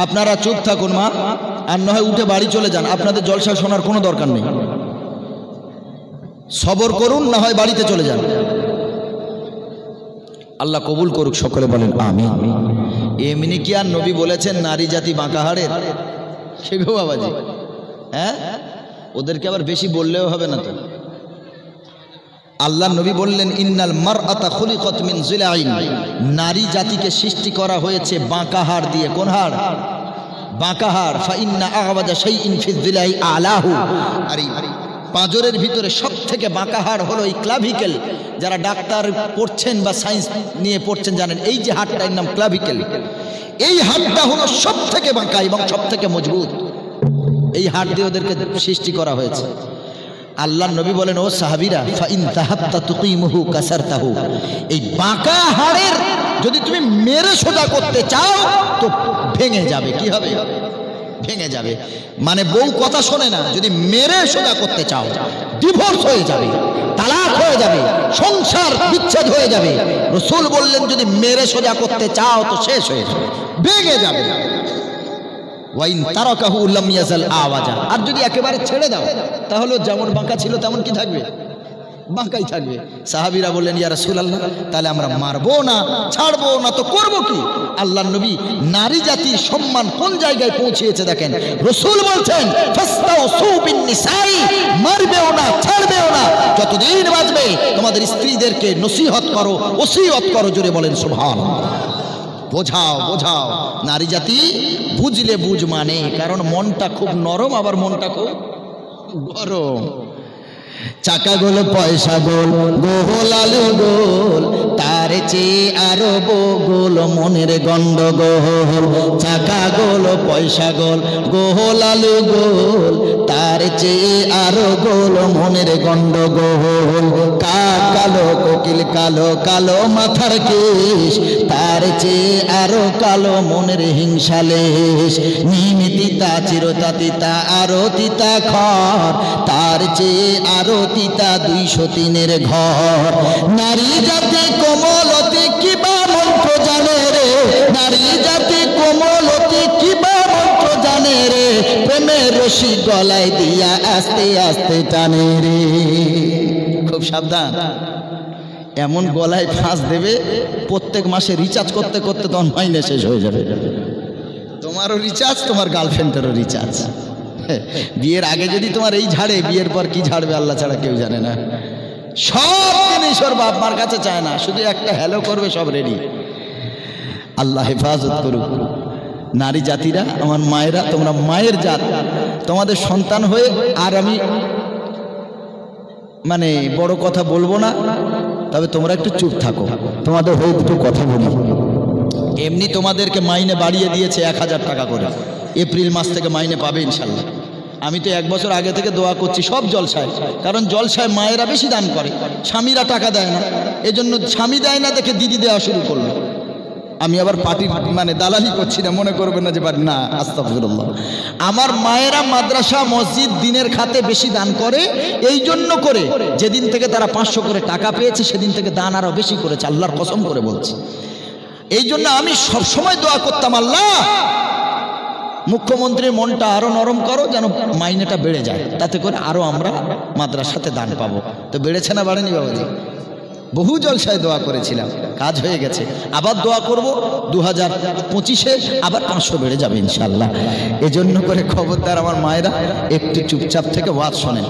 আপনারা চুপ থাকুন মা, আর নয় উঠে বাড়ি চলে যান, আপনাদের জলসা শোনার কোনো দরকার নেই। সবর করুন, না হয় বাড়িতে চলে যান। আল্লাহ কবুল করুক, সকলে বলেন আমিন। এমনি কি আর নবী বলেছেন নারী জাতি বাঁকা হাড়ের? সে গো বাবাজি, হ্যাঁ, ওদেরকে আবার বেশি বললেও হবে না তো। আল্লাহ নবী বললেন ইন্নাল মারআতা খুলিকাত মিন জিলাইন, নারী জাতিকে সৃষ্টি করা হয়েছে বাঁকা হাড় দিয়ে। কোন হাড়? বাঁকা হাড়। ফা ইন্না আ'ওয়াজা শাইইন ফি যিলাই আলাহু, আর এই পাঁজরের ভিতরে সব থেকে বাঁকা হাড় হলো এই ক্লাভিকেল। যারা ডাক্তার পড়ছেন বা সায়েন্স নিয়ে পড়ছেন জানেন, এই যে হাড়টার নাম ক্লাভিকেল, এই হাড়টা হলো সব থেকে বাঁকা এবং সব থেকে মজবুত। এই হাড় দিয়ে ওদেরকে সৃষ্টি করা হয়েছে। আল্লাহ নবী বলেন, ও সাহাবীরা, ফা ইন তাহাবতা তুকিমুহু কাসারতাহু, এই বাঁকা হাড়ের যদি তুমি মেরে সোজা করতে চাও তো ভেঙে যাবে। কি হবে? ভেঙে যাবে। মানে বউ কথা শোনে না, যদি মেরে সোজা করতে চাও ডিভোর্স হয়ে যাবে, তালাক হয়ে যাবে, সংসার বিচ্ছেদ হয়ে যাবে। রাসূল বললেন যদি মেরে সোজা করতে চাও তো শেষ হয়ে যাবে, ভেঙে যাবে। ওয়াইন তারাকাহু লাম ইয়াজাল আওয়াজা, আর যদি একেবারে ছেড়ে দাও তাহলে যেমন বাঁকা ছিল তেমন কি থাকবে? বাঁকাই থাকবে। সাহাবীরা বললেন, ইয়া রাসূলুল্লাহ, তাহলে আমরা মারবো না, ছাড়বো না, তো করবো কি? আল্লাহর নবী নারী জাতির সম্মান কোন জায়গায় পৌঁছেছে দেখেন। রাসূল বলছেন, ফাস্তাউসু বিন নিসাই, মারবেও না, ছাড়বেও না, যতদিন বাঁচবে তোমাদের স্ত্রীদেরকে নসিহত করো, ওসিয়ত করো। জোরে বলেন সুবহানাল্লাহ। বোঝাও, বোঝাও। নারী জাতি বুঝলে বুঝ মানে, কারণ মনটা খুব নরম, আবার মনটা খুব গরম। চাকা গোল পয়সা গোল, গোল আলু গোল, তার চেয়ে আরো গোল মনের গন্ডগোল। চাকা গোল পয়সা গোল, গোল আলু গোল, তার চেয়ে আরো গোল মনের গন্ডগোল। কাক কালো, কোকিল কালো, কালো মাথার কেশ, তার চেয়ে আরো কালো মনের হিংসালেশ। নিম তিতা, চিরতা তিতা, আরো তিতা খর, তার চেয়ে আরো তিতা 203-এর ঘর। নারী জাতি কোমলতি কিবা মন্ত্র জানে রে, নারী জাতি কোমলতি কিবা মন্ত্র জানে রে, প্রেমের রশি গলায় দিয়া আস্তে আস্তে টানে রে। খুব সাবধান, এমন গলায় ফাঁস দেবে প্রত্যেক মাসে রিচার্জ করতে করতে তখন মাইনে শেষ হয়ে যাবে। তোমারও রিচার্জ, তোমার গার্লফ্রেন্ডেরও রিচার্জ। বিয়ের আগে যদি তোমার এই ঝাড়ে, বিয়ের পর কি ঝাড়বে আল্লাহ ছাড়া কেউ জানে না। সব জিনিস ওর বাপ মার কাছে চায় না, শুধু একটা হ্যালো করবে, সব রেডি। আল্লাহ হেফাজত করুক। নারী জাতিরা, আমার মায়েরা, তোমরা মায়ের জাত, তোমাদের সন্তান হয়ে আর আমি মানে বড় কথা বলবো না, তবে তোমরা একটু চুপ থাকো, তোমাদের হয়ে দুটো কথা বলি। এমনি তোমাদেরকে মাইনে বাড়িয়ে দিয়েছে 1000 টাকা করে, এপ্রিল মাস থেকে মাইনে পাবে ইনশাল্লাহ। আমি তো 1 বছর আগে থেকে দোয়া করছি সব জলসায়, কারণ জলসায় মায়েরা বেশি দান করে, স্বামীরা টাকা দেয় না। এজন্য স্বামী দেয় না দেখে দিদি দেওয়া শুরু করলো। আমি আবার পার্টির মানে দালালি করছি না, মনে করবেন না যে না, আস্তাগফিরুল্লাহ। আমার মায়েরা মাদ্রাসা, মসজিদ, দিনের খাতে বেশি দান করে, এই জন্য করে যেদিন থেকে তারা 500 করে টাকা পেয়েছে সেদিন থেকে দান আরো বেশি করেছে, আল্লাহর কসম করে বলছি। এই জন্য আমি সবসময় দোয়া করতাম, আল্লাহ মুখ্যমন্ত্রীর মনটা আরো নরম করো, যেন মাইনেটা বেড়ে যায়, তাতে করে আরো আমরা মাদ্রাসাতে দান পাবো। তো বেড়েছে না বাড়েনি বাবাজি? বহু জলসায় দোয়া করেছিলাম, কাজ হয়ে গেছে। আবার দোয়া করব 2025-এ আবার 500 বেড়ে যাবে ইনশাল্লাহ। এজন্য করে খবরদার আমার মায়েরা একটু চুপচাপ থেকে ওয়াজ শোনেন।